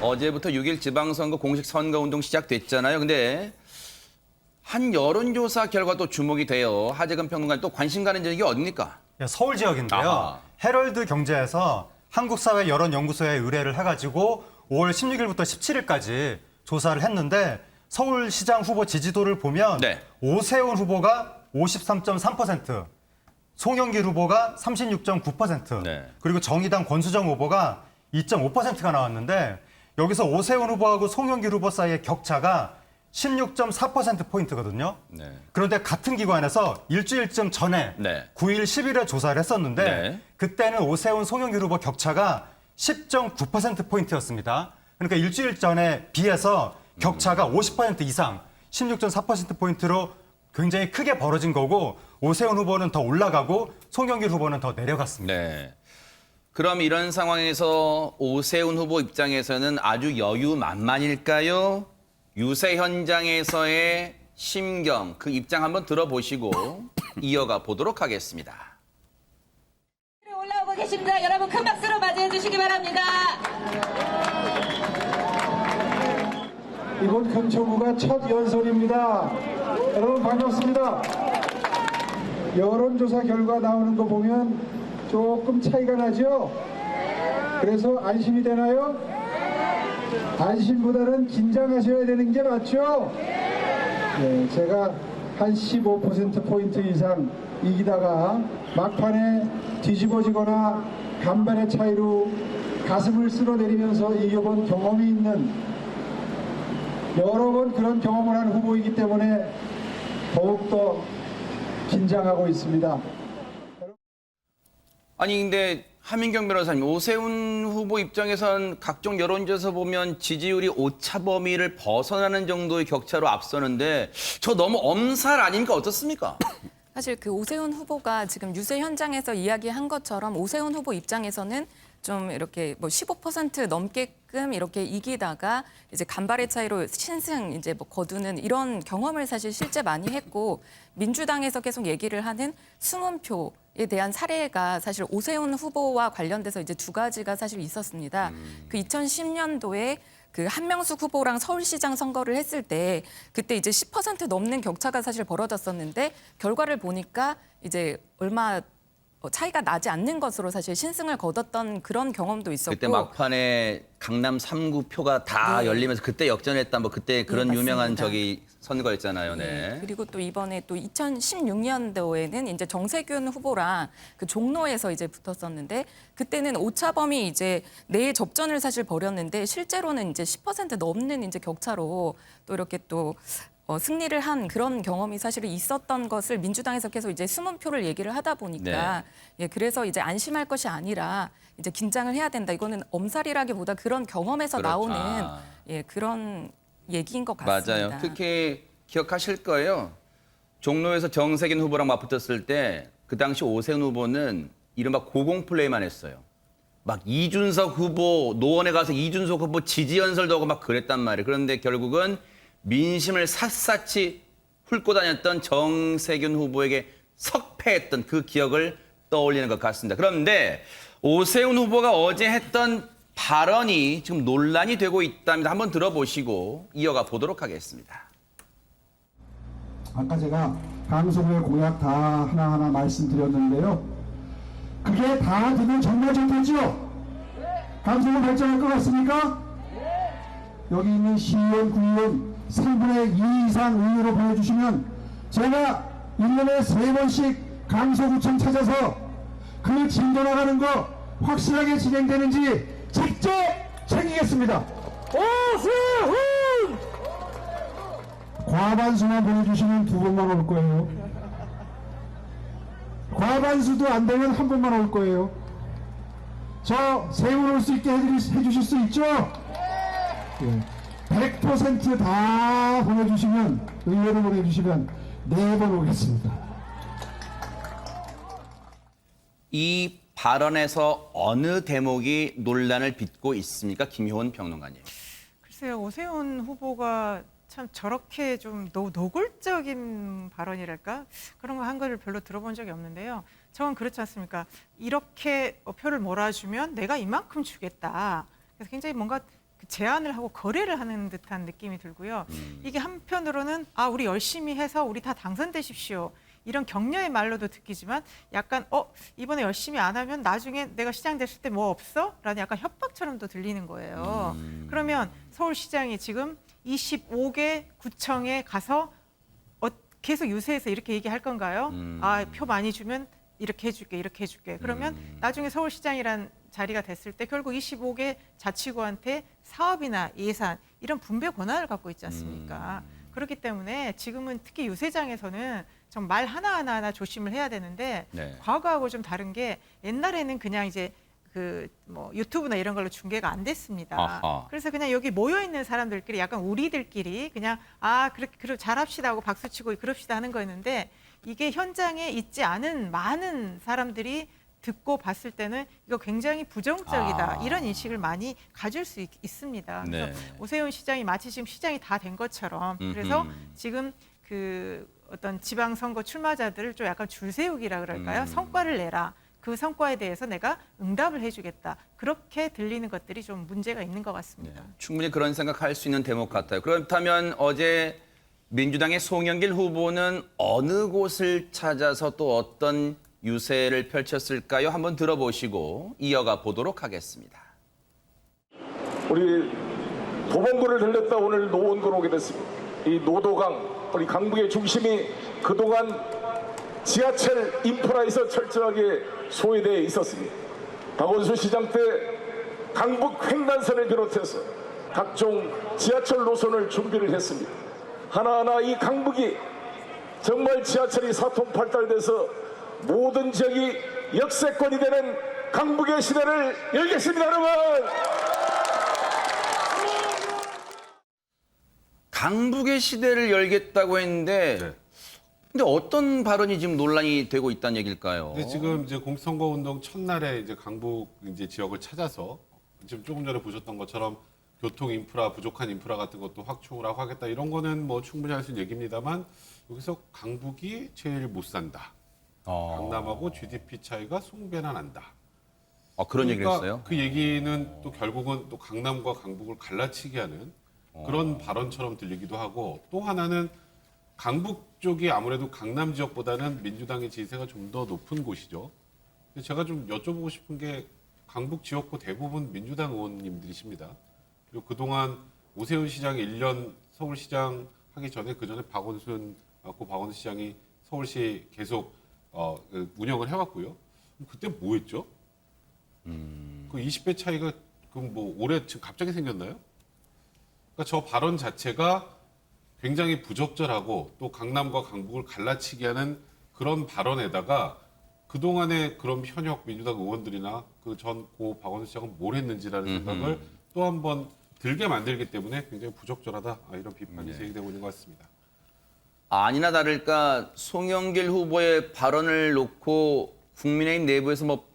어제부터 6일 지방선거 공식 선거운동 시작됐잖아요. 근데 한 여론조사 결과도 주목이 돼요. 하재근 평론가님 또 관심 가는 지역이 어딥니까? 서울 지역인데요. 아하. 헤럴드 경제에서 한국사회 여론연구소에 의뢰를 해가지고 5월 16일부터 17일까지 조사를 했는데 서울시장 후보 지지도를 보면 네. 오세훈 후보가 53.3%, 송영길 후보가 36.9%, 네. 그리고 정의당 권수정 후보가 2.5%가 나왔는데 여기서 오세훈 후보하고 송영길 후보 사이의 격차가 16.4%포인트거든요. 네. 그런데 같은 기관에서 일주일쯤 전에 네. 9일, 10일에 조사를 했었는데 네. 그때는 오세훈, 송영길 후보 격차가 10.9%포인트였습니다. 그러니까 일주일 전에 비해서 격차가 50% 이상, 16.4%포인트로 굉장히 크게 벌어진 거고 오세훈 후보는 더 올라가고 송영길 후보는 더 내려갔습니다. 네. 그럼 이런 상황에서 오세훈 후보 입장에서는 아주 여유만만일까요? 유세 현장에서의 심경, 그 입장 한번 들어보시고 이어가 보도록 하겠습니다. 올라오고 계십니다. 여러분 큰 박수로 맞이해 주시기 바랍니다. 이번 금초구가 첫 연설입니다. 여러분 반갑습니다. 여론조사 결과 나오는 거 보면 조금 차이가 나죠? 그래서 안심이 되나요? 안심보다는 긴장하셔야 되는 게 맞죠? 네, 제가 한 15%포인트 이상 이기다가 막판에 뒤집어지거나 간발의 차이로 가슴을 쓸어내리면서 이겨본 경험이 있는 여러 번 그런 경험을 한 후보이기 때문에 더욱더 긴장하고 있습니다. 아니 근데 하민경 변호사님, 오세훈 후보 입장에선 각종 여론조사 보면 지지율이 오차 범위를 벗어나는 정도의 격차로 앞서는데 저 너무 엄살 아닙니까? 어떻습니까? 사실 그 오세훈 후보가 지금 유세 현장에서 이야기한 것처럼 오세훈 후보 입장에서는 좀 이렇게 뭐 15% 넘게끔 이렇게 이기다가 이제 간발의 차이로 신승 이제 뭐 거두는 이런 경험을 사실 실제 많이 했고 민주당에서 계속 얘기를 하는 숨은표에 대한 사례가 사실 오세훈 후보와 관련돼서 이제 두 가지가 사실 있었습니다. 그 2010년도에 그 한명숙 후보랑 서울시장 선거를 했을 때 그때 이제 10% 넘는 격차가 사실 벌어졌었는데 결과를 보니까 이제 얼마 차이가 나지 않는 것으로 사실 신승을 거뒀던 그런 경험도 있었고 그때 막판에 강남 3구 표가 다 네. 열리면서 그때 역전했다 뭐 그때 그런 네, 유명한 맞습니다. 저기 선거였잖아요. 네. 그리고 또 이번에 또 2016년도에는 이제 정세균 후보랑 그 종로에서 이제 붙었었는데 그때는 오차범위 이제 내 접전을 사실 벌였는데 실제로는 이제 10% 넘는 이제 격차로 또 이렇게 또 승리를 한 그런 경험이 사실 있었던 것을 민주당에서 계속 이제 숨은표를 얘기를 하다 보니까 예, 그래서 이제 안심할 것이 아니라 이제 긴장을 해야 된다. 이거는 엄살이라기보다 그런 경험에서 그렇죠. 나오는 아. 예, 그런 얘기인 것 같습니다. 맞아요. 특히 기억하실 거예요. 종로에서 정세균 후보랑 맞붙었을 때 그 당시 오세훈 후보는 이른바 고공 플레이만 했어요. 막 이준석 후보 노원에 가서 이준석 후보 지지 연설도 하고 막 그랬단 말이에요. 그런데 결국은 민심을 샅샅이 훑고 다녔던 정세균 후보에게 석패했던 그 기억을 떠올리는 것 같습니다. 그런데 오세훈 후보가 어제 했던 발언이 지금 논란이 되고 있답니다. 한번 들어보시고 이어가 보도록 하겠습니다. 아까 제가 강서구의 공약 다 하나하나 말씀드렸는데요. 그게 다 되면 정말 좋겠죠? 강서구 발전할 것 같습니까? 여기 있는 시의원, 구의원 3분의 2 이상 의원으로 보내주시면 제가 1년에 3번씩 강서구청 찾아서 그 진도 나가는 거 확실하게 진행되는지 직접 챙기겠습니다. 오세훈! 과반수만 보내주시면 2번만 올 거예요. 과반수도 안 되면 1번만 올 거예요. 저 세훈 올 수 있게 해주실 수 있죠? 100%다 보내주시면, 의외로 보내주시면 4번 오겠습니다. 이 발언에서 어느 대목이 논란을 빚고 있습니까? 김효은 평론가님. 글쎄요, 오세훈 후보가 참 저렇게 좀 노골적인 발언이랄까? 그런 거 한 거를 별로 들어본 적이 없는데요. 저건 그렇지 않습니까? 이렇게 표를 몰아주면 내가 이만큼 주겠다. 그래서 굉장히 뭔가 그 제안을 하고 거래를 하는 듯한 느낌이 들고요. 이게 한편으로는 우리 열심히 해서 우리 다 당선되십시오. 이런 격려의 말로도 듣기지만 약간 이번에 열심히 안 하면 나중에 내가 시장 됐을 때 뭐 없어? 라는 약간 협박처럼도 들리는 거예요. 그러면 서울시장이 지금 25개 구청에 가서 계속 유세해서 이렇게 얘기할 건가요? 표 많이 주면 이렇게 해줄게, 이렇게 해줄게. 그러면 나중에 서울시장이란 자리가 됐을 때 결국 25개 자치구한테 사업이나 예산 이런 분배 권한을 갖고 있지 않습니까? 그렇기 때문에 지금은 특히 유세장에서는 정 말 하나하나 조심을 해야 되는데 네. 과거하고 좀 다른 게 옛날에는 그냥 이제 그 뭐 유튜브나 이런 걸로 중계가 안 됐습니다. 아하. 그래서 그냥 여기 모여 있는 사람들끼리 약간 우리들끼리 그냥 그렇게 잘합시다 하고 박수 치고 그럽시다 하는 거였는데 이게 현장에 있지 않은 많은 사람들이 듣고 봤을 때는 이거 굉장히 부정적이다 이런 인식을 많이 가질 수 있습니다. 그래서 네. 오세훈 시장이 마치 지금 시장이 다 된 것처럼 그래서 지금 그 어떤 지방선거 출마자들을 좀 약간 줄 세우기라 그럴까요? 성과를 내라. 그 성과에 대해서 내가 응답을 해주겠다. 그렇게 들리는 것들이 좀 문제가 있는 것 같습니다. 충분히 그런 생각할 수 있는 대목 같아요. 그렇다면 어제 민주당의 송영길 후보는 어느 곳을 찾아서 또 어떤 유세를 펼쳤을까요? 한번 들어보시고 이어가 보도록 하겠습니다. 우리 도봉구를 들렸다 오늘 노원구로 오게 됐습니다. 이 노도강, 우리 강북의 중심이 그동안 지하철 인프라에서 철저하게 소외되어 있었습니다. 박원순 시장 때 강북 횡단선을 비롯해서 각종 지하철 노선을 준비를 했습니다. 하나하나 이 강북이 정말 지하철이 사통팔달돼서 모든 지역이 역세권이 되는 강북의 시대를 열겠습니다, 여러분! 강북의 시대를 열겠다고 했는데 근데 어떤 발언이 지금 논란이 되고 있다는 얘기일까요? 근데 지금 이제 공수선거 운동 첫날에 이제 강북 이제 지역을 찾아서 지금 조금 전에 보셨던 것처럼 교통 인프라 부족한 인프라 같은 것도 확충을 하고 하겠다 이런 거는 뭐 충분히 할 수 있는 얘기입니다만 여기서 강북이 제일 못 산다. 강남하고 GDP 차이가 20배나 난다. 그런 얘기를 했어요? 그 얘기는 또 결국은 또 강남과 강북을 갈라치게 하는 그런 발언처럼 들리기도 하고 또 하나는 강북 쪽이 아무래도 강남 지역보다는 민주당의 지지세가 좀 더 높은 곳이죠. 근데 제가 좀 여쭤보고 싶은 게 강북 지역구 대부분 민주당 의원님들이십니다. 그리고 그동안 오세훈 시장이 1년 서울시장 하기 전에 그 전에 박원순 시장이 서울시 계속 운영을 해왔고요. 그때 뭐 했죠? 그 20배 차이가 그럼 뭐 올해 지금 갑자기 생겼나요? 그러니까 저 발언 자체가 굉장히 부적절하고 또 강남과 강북을 갈라치게 하는 그런 발언에다가 그동안의 그런 현역 민주당 의원들이나 그 전 고 박원순 시장은 뭘 했는지라는 생각을 또 한 번 들게 만들기 때문에 굉장히 부적절하다 이런 비판이 제기되고 있는 것 같습니다. 아니나 다를까 송영길 후보의 발언을 놓고 국민의힘 내부에서 뭐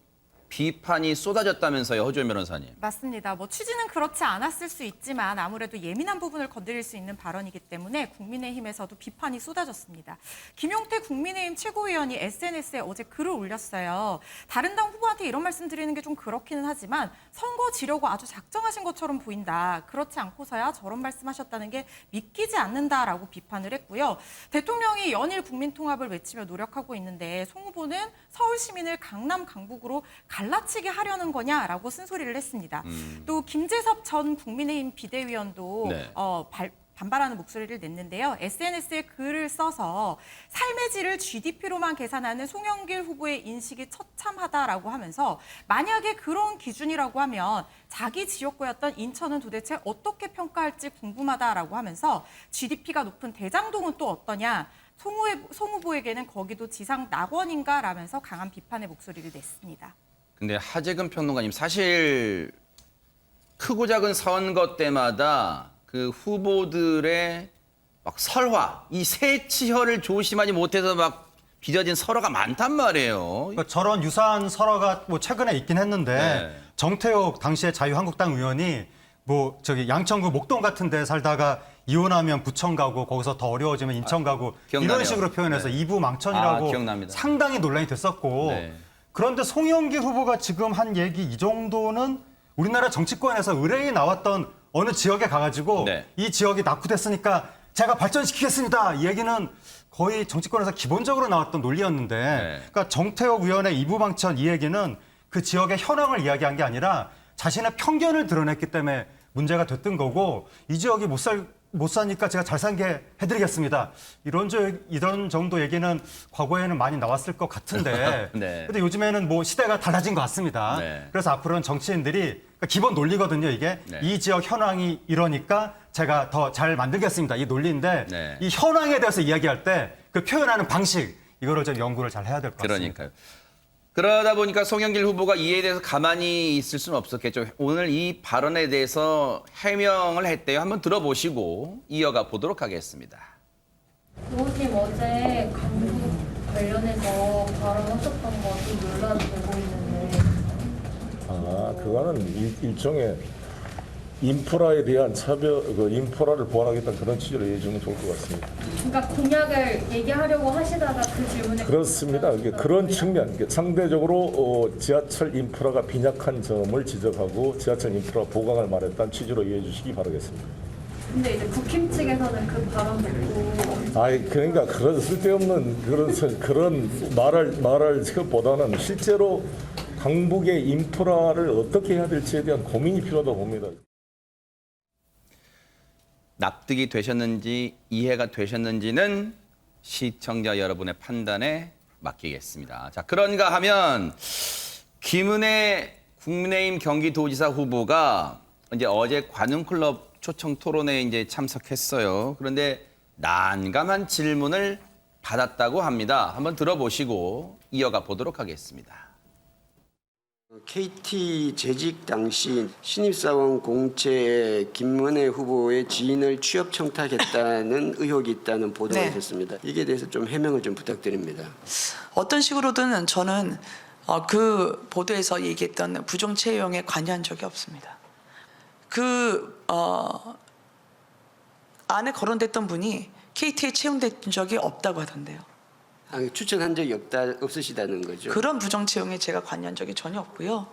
비판이 쏟아졌다면서요, 허주연 변호사님. 맞습니다. 취지는 그렇지 않았을 수 있지만 아무래도 예민한 부분을 건드릴 수 있는 발언이기 때문에 국민의힘에서도 비판이 쏟아졌습니다. 김용태 국민의힘 최고위원이 SNS에 어제 글을 올렸어요. 다른 당 후보한테 이런 말씀 드리는 게 좀 그렇기는 하지만 선거 지려고 아주 작정하신 것처럼 보인다. 그렇지 않고서야 저런 말씀하셨다는 게 믿기지 않는다라고 비판을 했고요. 대통령이 연일 국민통합을 외치며 노력하고 있는데 송 후보는 서울 시민을 강남, 강북으로 갈라치게 하려는 거냐라고 쓴소리를 했습니다. 또 김재섭 전 국민의힘 비대위원도 네. 반발하는 목소리를 냈는데요. SNS에 글을 써서 삶의 질을 GDP로만 계산하는 송영길 후보의 인식이 처참하다라고 하면서 만약에 그런 기준이라고 하면 자기 지역구였던 인천은 도대체 어떻게 평가할지 궁금하다라고 하면서 GDP가 높은 대장동은 또 어떠냐? 송 후보에게는 거기도 지상 낙원인가라면서 강한 비판의 목소리를 냈습니다. 근데 하재근 평론가님 사실 크고 작은 선거 때마다 그 후보들의 막 설화, 이 새치혈을 조심하지 못해서 막 빚어진 설화가 많단 말이에요. 그러니까 저런 유사한 설화가 뭐 최근에 있긴 했는데 네. 정태욱 당시에 자유한국당 의원이 뭐 저기 양천구 목동 같은 데 살다가 이혼하면 부천 가고 거기서 더 어려워지면 인천 가고 기억나네요. 이런 식으로 표현해서 네. 이부망천이라고 기억납니다. 상당히 논란이 됐었고 네. 그런데 송영길 후보가 지금 한 얘기 이 정도는 우리나라 정치권에서 의뢰인이 나왔던 어느 지역에 가가지고 네. 이 지역이 낙후됐으니까 제가 발전시키겠습니다. 이 얘기는 거의 정치권에서 기본적으로 나왔던 논리였는데 그러니까 정태욱 의원의 이부방천 이 얘기는 그 지역의 현황을 이야기한 게 아니라 자신의 편견을 드러냈기 때문에 문제가 됐던 거고 이 지역이 못 사니까 제가 잘 살게 해드리겠습니다. 이런 정도 얘기는 과거에는 많이 나왔을 것 같은데 네. 근데 요즘에는 뭐 시대가 달라진 것 같습니다. 네. 그래서 앞으로는 정치인들이 그러니까 기본 논리거든요. 이게 네. 이 지역 현황이 이러니까 제가 더 잘 만들겠습니다. 이 논리인데 네. 이 현황에 대해서 이야기할 때 그 표현하는 방식 이거를 좀 연구를 잘 해야 될 것 같습니다. 그러니까요. 그러다 보니까 송영길 후보가 이에 대해서 가만히 있을 수는 없었겠죠. 오늘 이 발언에 대해서 해명을 했대요. 한번 들어보시고 이어가 보도록 하겠습니다. 의원님 어제 강북 관련해서 발언하셨던 거 좀 논란되고 있는데. 그거는 일종의 인프라에 대한 인프라를 보완하겠다는 그런 취지로 이해해주면 좋을 것 같습니다. 그러니까 공약을 얘기하려고 하시다가 그 질문에. 그렇습니다. 그런 측면, 상대적으로 지하철 인프라가 빈약한 점을 지적하고 지하철 인프라 보강을 말했다는 취지로 이해해 주시기 바라겠습니다. 근데 이제 국힘 측에서는 그 발언 듣고. 그러니까 그런 쓸데없는 그런 말을 보다는 실제로 강북의 인프라를 어떻게 해야 될지에 대한 고민이 필요하다고 봅니다. 납득이 되셨는지 이해가 되셨는지는 시청자 여러분의 판단에 맡기겠습니다. 자, 그런가 하면 김은혜 국민의힘 경기도지사 후보가 이제 어제 관훈클럽 초청 토론회에 이제 참석했어요. 그런데 난감한 질문을 받았다고 합니다. 한번 들어보시고 이어가 보도록 하겠습니다. KT 재직 당시 신입사원 공채에 김은혜 후보의 지인을 취업 청탁했다는 의혹이 있다는 보도가 네. 있었습니다. 이게 대해서 좀 해명을 좀 부탁드립니다. 어떤 식으로든 저는 그 보도에서 얘기했던 부정 채용에 관여한 적이 없습니다. 안에 거론됐던 분이 KT에 채용된 적이 없다고 하던데요. 추천한 적이 없으시다는 거죠? 그런 부정 채용에 제가 관여한 적이 전혀 없고요.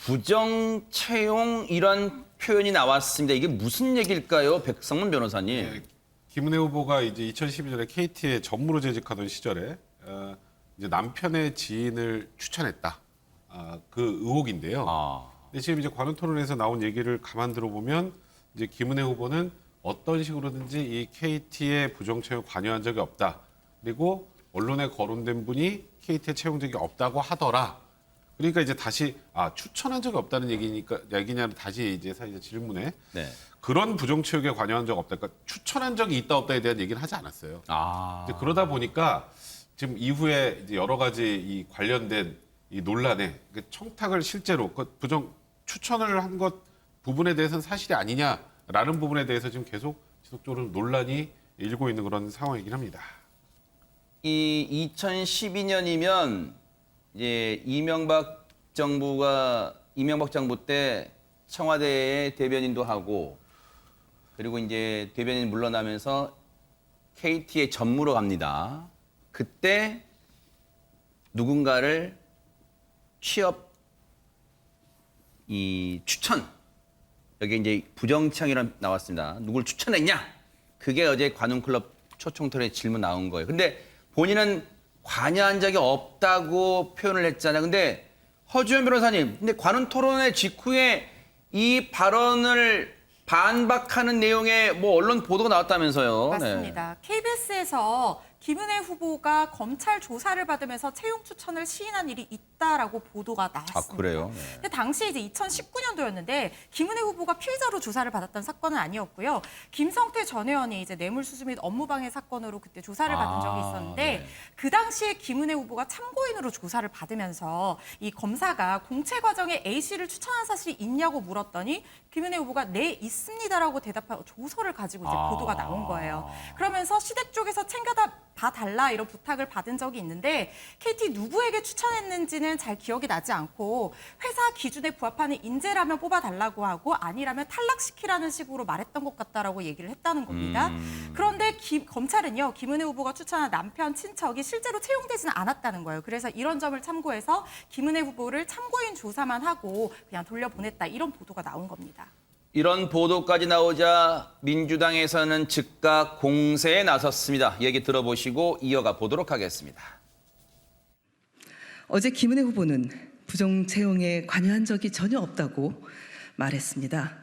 부정 채용 이런 표현이 나왔습니다. 이게 무슨 얘기일까요, 백성문 변호사님? 네, 김은혜 후보가 이제 2012년에 KT에 전무로 재직하던 시절에 이제 남편의 지인을 추천했다. 그 의혹인데요. 근데 지금 이제 관훈 토론에서 나온 얘기를 가만 들어보면 이제 김은혜 후보는 어떤 식으로든지 이 KT의 부정 채용 관여한 적이 없다. 그리고 언론에 거론된 분이 KT에 채용 적이 없다고 하더라. 그러니까 이제 다시 추천한 적이 없다는 얘기냐를 다시 이제 사실 질문에 그런 부정 채용에 관여한 적 없다. 그러니까 추천한 적이 있다 없다에 대한 얘기는 하지 않았어요. 이제 그러다 보니까 지금 이후에 이제 여러 가지 이 관련된 이 논란에 청탁을 실제로 추천을 한 것 부분에 대해서는 사실이 아니냐라는 부분에 대해서 지금 계속 지속적으로 논란이 일고 있는 그런 상황이긴 합니다. 이 2012년이면 이제 이명박 정부 때 청와대의 대변인도 하고 그리고 이제 대변인 물러나면서 KT에 전무로 갑니다. 그때 누군가를 추천 여기 이제 부정청이란 나왔습니다. 누굴 추천했냐? 그게 어제 관훈클럽 초청토론에 질문 나온 거예요. 근데 본인은 관여한 적이 없다고 표현을 했잖아요. 근데 허주현 변호사님, 근데 관훈 토론회 직후에 이 발언을 반박하는 내용의 뭐 언론 보도가 나왔다면서요. 맞습니다. KBS에서 김은혜 후보가 검찰 조사를 받으면서 채용 추천을 시인한 일이 있다라고 보도가 나왔습니다. 그래요? 근데 당시 이제 2019년도였는데 김은혜 후보가 피의자로 조사를 받았던 사건은 아니었고요. 김성태 전 의원이 이제 뇌물수수 및 업무방해 사건으로 그때 조사를 받은 적이 있었는데 그 당시에 김은혜 후보가 참고인으로 조사를 받으면서 이 검사가 공채 과정에 A 씨를 추천한 사실이 있냐고 물었더니 김은혜 후보가 네 있습니다라고 대답하고 조서를 가지고 이제 보도가 나온 거예요. 그러면서 시댁 쪽에서 챙겨다 다 달라 이런 부탁을 받은 적이 있는데 KT 누구에게 추천했는지는 잘 기억이 나지 않고 회사 기준에 부합하는 인재라면 뽑아달라고 하고 아니라면 탈락시키라는 식으로 말했던 것 같다라고 얘기를 했다는 겁니다. 그런데 검찰은요, 김은혜 후보가 추천한 남편 친척이 실제로 채용되지는 않았다는 거예요. 그래서 이런 점을 참고해서 김은혜 후보를 참고인 조사만 하고 그냥 돌려보냈다 이런 보도가 나온 겁니다. 이런 보도까지 나오자 민주당에서는 즉각 공세에 나섰습니다. 얘기 들어보시고 이어가 보도록 하겠습니다. 어제 김은혜 후보는 부정 채용에 관여한 적이 전혀 없다고 말했습니다.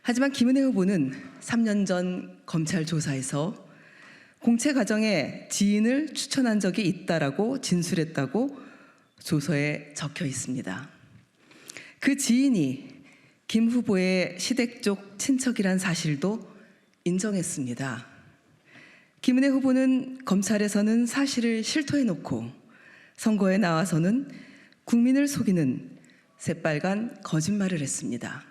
하지만 김은혜 후보는 3년 전 검찰 조사에서 공채 과정에 지인을 추천한 적이 있다라고 진술했다고 조서에 적혀 있습니다. 그 지인이 김 후보의 시댁 쪽 친척이란 사실도 인정했습니다. 김은혜 후보는 검찰에서는 사실을 실토해놓고 선거에 나와서는 국민을 속이는 새빨간 거짓말을 했습니다.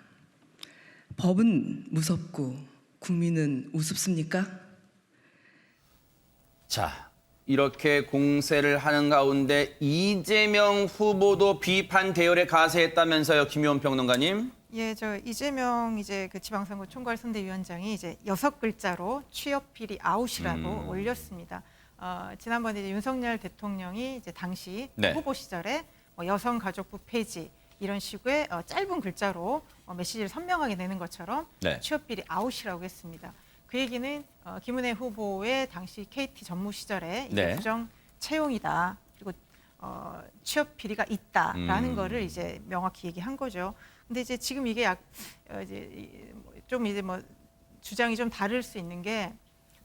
법은 무섭고 국민은 우습습니까? 자, 이렇게 공세를 하는 가운데 이재명 후보도 비판 대열에 가세했다면서요, 김효원 평론가님? 예, 저 이재명 이제 그 지방선거 총괄선대위원장이 이제 6글자로 취업 비리 아웃이라고 올렸습니다. 지난번에 이제 윤석열 대통령이 이제 당시 네. 후보 시절에 여성가족부 폐지 이런 식의 짧은 글자로 메시지를 선명하게 내는 것처럼 네. 취업 비리 아웃이라고 했습니다. 그 얘기는 김은혜 후보의 당시 KT 전무 시절에 이게 네. 부정 채용이다. 그리고 취업 비리가 있다라는 거를 이제 명확히 얘기한 거죠. 근데 이제 지금 이게 이제 뭐 주장이 좀 다를 수 있는 게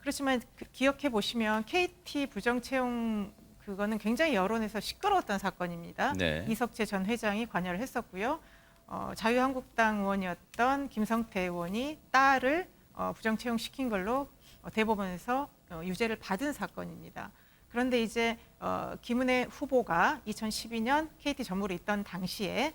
그렇지만 기억해 보시면 KT 부정 채용 그거는 굉장히 여론에서 시끄러웠던 사건입니다. 네. 이석채 전 회장이 관여를 했었고요. 자유한국당 의원이었던 김성태 의원이 딸을 부정 채용시킨 걸로 대법원에서 유죄를 받은 사건입니다. 그런데 이제 김은혜 후보가 2012년 KT 전무로 있던 당시에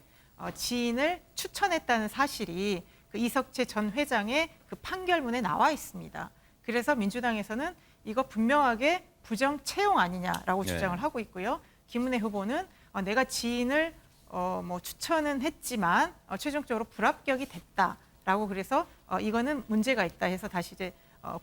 지인을 추천했다는 사실이 그 이석채 전 회장의 그 판결문에 나와 있습니다. 그래서 민주당에서는 이거 분명하게 부정 채용 아니냐라고 네. 주장을 하고 있고요. 김은혜 후보는 내가 지인을 뭐 추천은 했지만 최종적으로 불합격이 됐다라고 그래서 이거는 문제가 있다 해서 다시 이제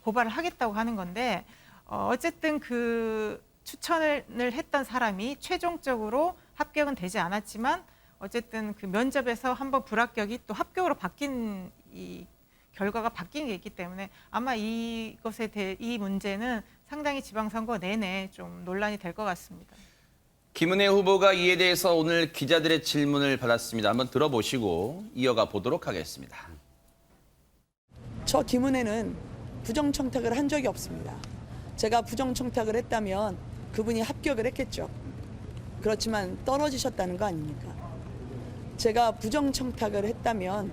고발을 하겠다고 하는 건데 어쨌든 그 추천을 했던 사람이 최종적으로 합격은 되지 않았지만 어쨌든 그 면접에서 한번 불합격이 또 합격으로 바뀐 이 결과가 바뀐 게 있기 때문에 아마 이것에 대해 이 문제는 상당히 지방선거 내내 좀 논란이 될 것 같습니다. 김은혜 후보가 이에 대해서 오늘 기자들의 질문을 받았습니다. 한번 들어보시고 이어가 보도록 하겠습니다. 저 김은혜는 부정 청탁을 한 적이 없습니다. 제가 부정 청탁을 했다면 그분이 합격을 했겠죠. 그렇지만 떨어지셨다는 거 아닙니까? 제가 부정 청탁을 했다면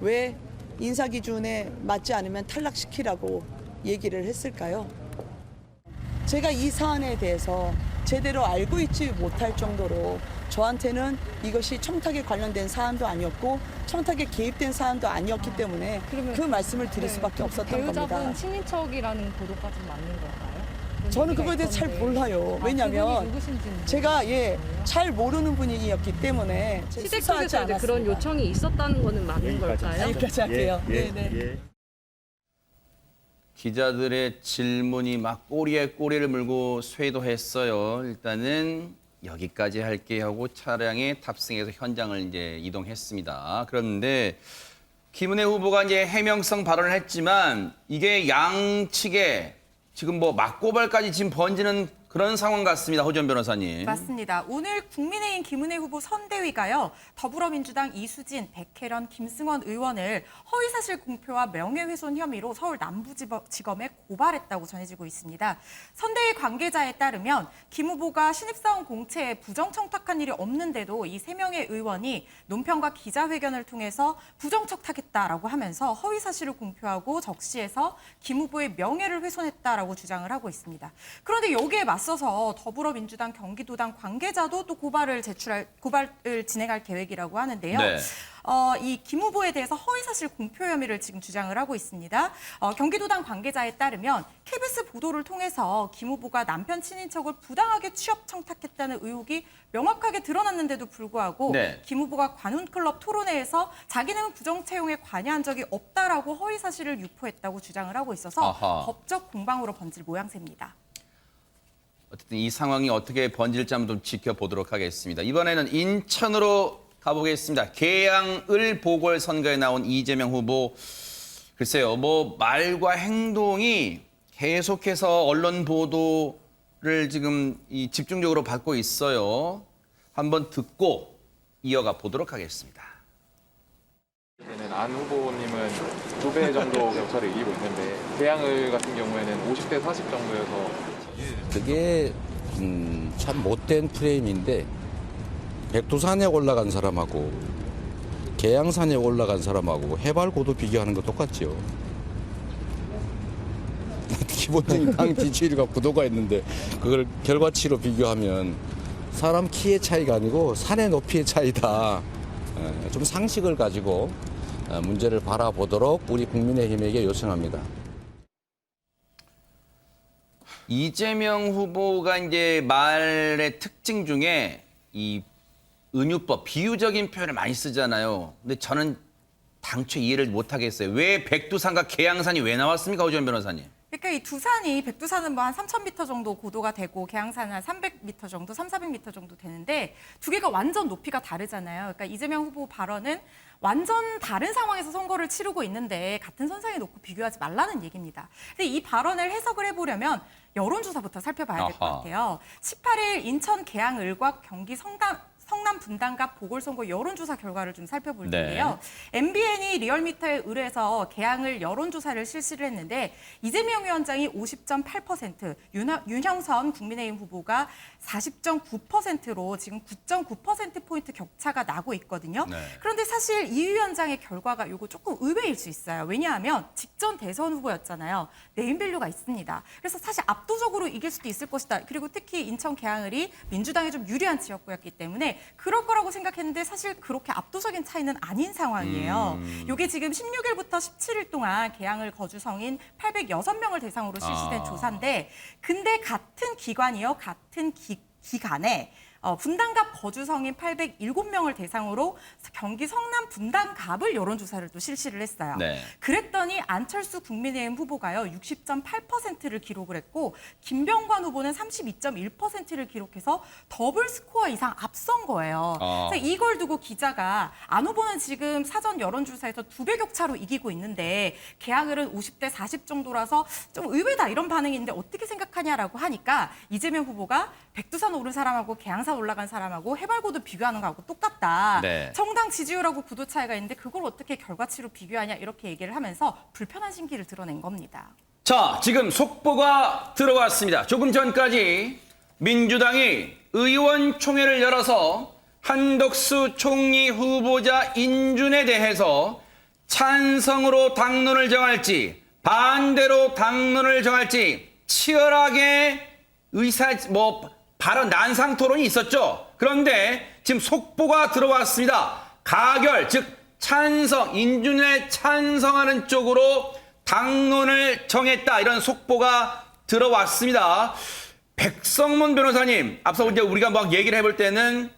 왜 인사 기준에 맞지 않으면 탈락시키라고 얘기를 했을까요? 제가 이 사안에 대해서 제대로 알고 있지 못할 정도로 저한테는 이것이 청탁에 관련된 사안도 아니었고 청탁에 개입된 사안도 아니었기 때문에 그 말씀을 드릴 수밖에 없었던 겁니다. 배우자분 친인척이라는 보도까지 맞는 걸까요? 저는 그거에 대해 잘 몰라요. 왜냐하면 제가 잘 모르는 분위기였기 때문에 시댁 쪽에서 이제 그런 요청이 있었다는 거는 맞는 걸까요? 여기까지 할게요. 네네. 기자들의 질문이 막 꼬리에 꼬리를 물고 쇄도했어요. 일단은 여기까지 할게 하고 차량에 탑승해서 현장을 이제 이동했습니다. 그런데 김은혜 후보가 이제 해명성 발언을 했지만 이게 양측에 지금 뭐 맞고발까지 지금 번지는 그런 상황 같습니다. 허지연 변호사님. 맞습니다. 오늘 국민의힘 김은혜 후보 선대위가요. 더불어민주당 이수진, 백혜련, 김승원 의원을 허위사실 공표와 명예훼손 혐의로 서울 남부지검에 고발했다고 전해지고 있습니다. 선대위 관계자에 따르면 김 후보가 신입사원 공채에 부정청탁한 일이 없는데도 이 3명의 의원이 논평과 기자회견을 통해서 부정청탁했다라고 하면서 허위사실을 공표하고 적시해서 김 후보의 명예를 훼손했다라고 주장을 하고 있습니다. 그런데 여기에 맞서 맞서서 더불어민주당 경기도당 관계자도 또 고발을 진행할 계획이라고 하는데요. 네. 이 김 후보에 대해서 허위사실 공표 혐의를 지금 주장을 하고 있습니다. 경기도당 관계자에 따르면 KBS 보도를 통해서 김 후보가 남편 친인척을 부당하게 취업 청탁했다는 의혹이 명확하게 드러났는데도 불구하고 네. 김 후보가 관훈클럽 토론회에서 자기는 부정채용에 관여한 적이 없다라고 허위사실을 유포했다고 주장을 하고 있어서 아하. 법적 공방으로 번질 모양새입니다. 어쨌든 이 상황이 어떻게 번질지 한번 좀 지켜보도록 하겠습니다. 이번에는 인천으로 가보겠습니다. 계양을 보궐선거에 나온 이재명 후보. 글쎄요, 뭐 말과 행동이 계속해서 언론 보도를 지금 집중적으로 받고 있어요. 한번 듣고 이어가 보도록 하겠습니다. 이제는 안 후보님은 2배 정도 격차를 이기고 있는데 계양을 같은 경우에는 50대 40 정도여서 그게 참 못된 프레임인데 백두산에 올라간 사람하고 계양산에 올라간 사람하고 해발고도 비교하는 거 똑같죠. 기본적인 당 지지율과 구도가 있는데 그걸 결과치로 비교하면 사람 키의 차이가 아니고 산의 높이의 차이다. 좀 상식을 가지고 문제를 바라보도록 우리 국민의힘에게 요청합니다. 이재명 후보가 이제 말의 특징 중에 이 은유법, 비유적인 표현을 많이 쓰잖아요. 근데 저는 당초 이해를 못 하겠어요. 왜 백두산과 계양산이 왜 나왔습니까, 오지원 변호사님? 그러니까 이 두 산이 백두산은 뭐 한 3,000m 정도 고도가 되고 계양산은 한 300m 정도, 3,400m 정도 되는데 두 개가 완전 높이가 다르잖아요. 그러니까 이재명 후보 발언은 완전 다른 상황에서 선거를 치르고 있는데 같은 선상에 놓고 비교하지 말라는 얘기입니다. 근데 이 발언을 해석을 해보려면 여론조사부터 살펴봐야 될 것 같아요. 18일 인천 계양을과 경기 성남 분당갑 보궐선거 여론조사 결과를 좀 살펴볼 텐데요. MBN이 리얼미터에 의뢰해서 계양을 여론조사를 실시를 했는데 이재명 위원장이 50.8%, 윤형선 국민의힘 후보가 40.9%로 지금 9.9%포인트 격차가 나고 있거든요. 네. 그런데 사실 이 위원장의 결과가 이거 조금 의외일 수 있어요. 왜냐하면 직전 대선 후보였잖아요. 네임밸류가 있습니다. 그래서 사실 압도적으로 이길 수도 있을 것이다. 그리고 특히 인천 계양을이 민주당에 좀 유리한 지역구였기 때문에 그럴 거라고 생각했는데 사실 그렇게 압도적인 차이는 아닌 상황이에요. 이게 지금 16일부터 17일 동안 계양을 거주 성인 806명을 대상으로 실시된 조사인데 근데 같은 기관이요. 같은 기간에 분당갑 거주 성인 807명을 대상으로 경기 성남 분당갑을 여론조사를 또 실시를 했어요. 네. 그랬더니 안철수 국민의힘 후보가요 60.8%를 기록을 했고 김병관 후보는 32.1%를 기록해서 더블 스코어 이상 앞선 거예요. 그래서 이걸 두고 기자가 안 후보는 지금 사전 여론조사에서 2배 격차로 이기고 있는데 계양을은 50대 40 정도라서 좀 의외다 이런 반응인데 어떻게 생각하냐라고 하니까 이재명 후보가 백두산 오른 사람하고 계양산 올라간 사람하고 해발고도 비교하는 거하고 똑같다. 네. 정당 지지율하고 구도 차이가 있는데 그걸 어떻게 결과치로 비교하냐 이렇게 얘기를 하면서 불편한 심기를 드러낸 겁니다. 자, 지금 속보가 들어왔습니다. 조금 전까지 민주당이 의원총회를 열어서 한덕수 총리 후보자 인준에 대해서 찬성으로 당론을 정할지 반대로 당론을 정할지 치열하게 발언 난상 토론이 있었죠. 그런데 지금 속보가 들어왔습니다. 가결, 즉 찬성, 인준에 찬성하는 쪽으로 당론을 정했다. 이런 속보가 들어왔습니다. 백성문 변호사님, 앞서 이제 우리가 막 얘기를 해볼 때는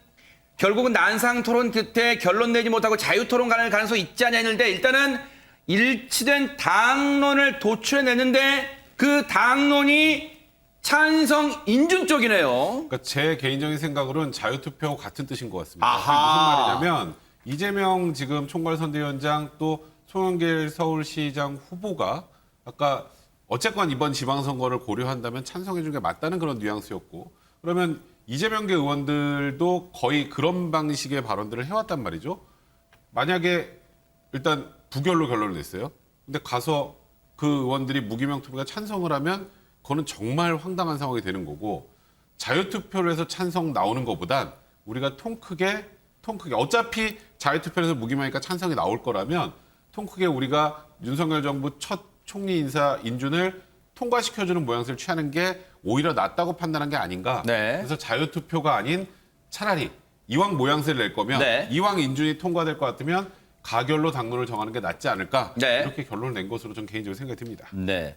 결국은 난상 토론 끝에 결론 내지 못하고 자유 토론 갈 가능성이 있지 않냐 했는데 일단은 일치된 당론을 도출해냈는데 그 당론이 찬성 인준 쪽이네요. 그러니까 제 개인적인 생각으로는 자유투표하고 같은 뜻인 것 같습니다. 아하. 무슨 말이냐면 이재명 지금 총괄선대위원장 또 송영길 서울시장 후보가 아까 어쨌건 이번 지방선거를 고려한다면 찬성해 준 게 맞다는 그런 뉘앙스였고 그러면 이재명계 의원들도 거의 그런 방식의 발언들을 해왔단 말이죠. 만약에 일단 부결로 결론을 냈어요. 근데 가서 그 의원들이 무기명 투표가 찬성을 하면 그거는 정말 황당한 상황이 되는 거고 자유투표를 해서 찬성 나오는 것보단 우리가 통 크게 어차피 자유투표에서 무기명이니까 찬성이 나올 거라면 통 크게 우리가 윤석열 정부 첫 총리 인사 인준을 통과시켜주는 모양새를 취하는 게 오히려 낫다고 판단한 게 아닌가. 네. 그래서 자유투표가 아닌 차라리 이왕 모양새를 낼 거면 네. 이왕 인준이 통과될 것 같으면 가결로 당론을 정하는 게 낫지 않을까. 네. 이렇게 결론을 낸 것으로 전 개인적으로 생각이 듭니다. 네.